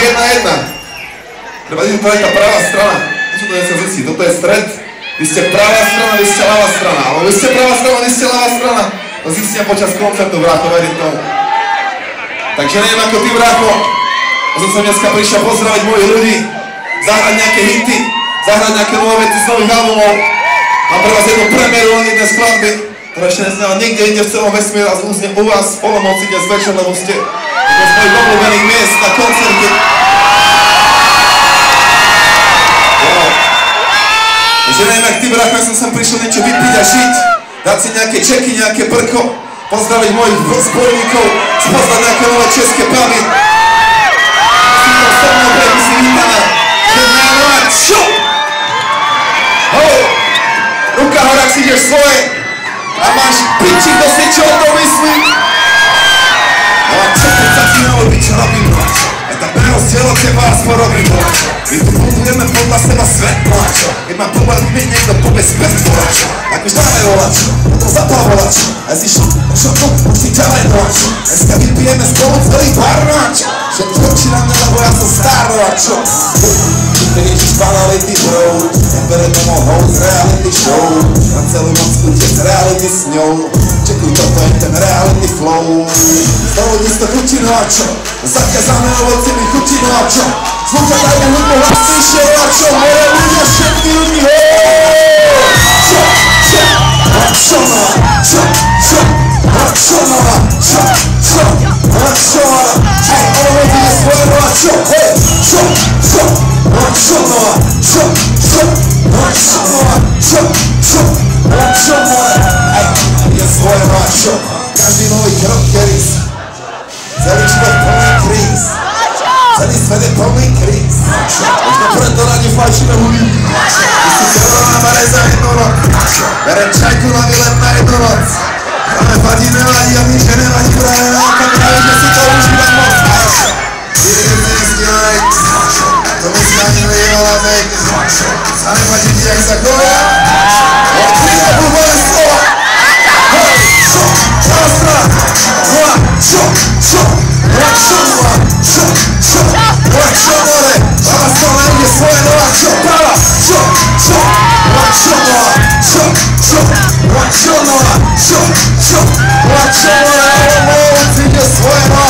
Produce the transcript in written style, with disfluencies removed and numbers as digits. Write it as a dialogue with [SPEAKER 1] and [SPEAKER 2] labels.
[SPEAKER 1] 1-1. Treba zistiť, tá pravá strana. Čo to je sa zistiť? Toto je stred. Vy ste pravá strana, vy ste ľavá strana. Alebo vy ste pravá strana, vy ste ľavá strana. To zistia počas koncertu, Vrácho, verím tomu. Takže neviem ako ty, Vrácho. Ja som sa dneska prišiel pozdraviť mojich ľudí. Zahrať nejaké hity. Zahrať nejaké nové vety z nových albumov. Mám pre vás jednu premiéru, len jedné skladby, ktorá ešte nesnala nikde inde v celom vesmíre a uznie u vás v Olomouci dnes večer, lebo ste jedno z mojich obľúbených miest na koncerte. Takže neviem, jak ty, Brácho, ja som sem prišiel niečo vypiť a žiť, dať si nejaké čeky, nejaké brko, pozdraviť mojich zborníkov, spoznať nejaké nové české puby. Si to so mnou, preto si vítaná. Čo? Ruka hore, ak si ideš svoje a máš piči, kto si čo to myslí. No a čo keď sa ti nevolí, čo robím, mláčo? Aj tak prerozdiel od teba aspoň robím, mláčo. My tu budujeme podľa seba svet, mláčo. Keď ma poved mi niekto povie späť, mláčo. Tak už dáme volačo, potom zapal volačo. A si šokom, už si ďalej, mláčo. Dneska vypijeme spolu celý bar, mláčo. Všetko oči na mňa, lebo ja som starý, mláčo. Ježiš banality bro, nebere tomu host reality show. Na celú noc utec reality s ňou. Čekuj, toto je ten reality flow. Z toho to chutí, no a čo? Zakázané ovoce mi chutí, no a čo? Zvúka dajme hudbu hlasnejšie, no a čo? Moje ľudia, všetky ľudí, čo? A čo no a čo? A čo no a čo? A čo no a hej, ono vedie svoje, no a čo? Hej, čo? A čo no a čo? A čo no a čo? A čo no a hej, je svoje, no a čo? Každý nový krok, ktorý celý život plný kríz. Celý svet je plný kríz. Už to preto radi fajčíme hudy. Ty si krvá na bare za jednu noc. Berem čajku na výlet na jednu noc. Práve vadí, nevadí a nič nevadí, práve naopak práve, že si to užívať moc. Ty si to mi si ani nevěděla veď. A nevadí ti, jak sa chová. Odkryje blbové slova. Hej, čo? Častra. No a čo? No a čo? No a čo? No a čo, more? Baba z toho nejde svoje, no a čo? Baba, čo? No a čo, no a čo? No a čo, no a čo? No a čo, more? Olomouc ide svoje, no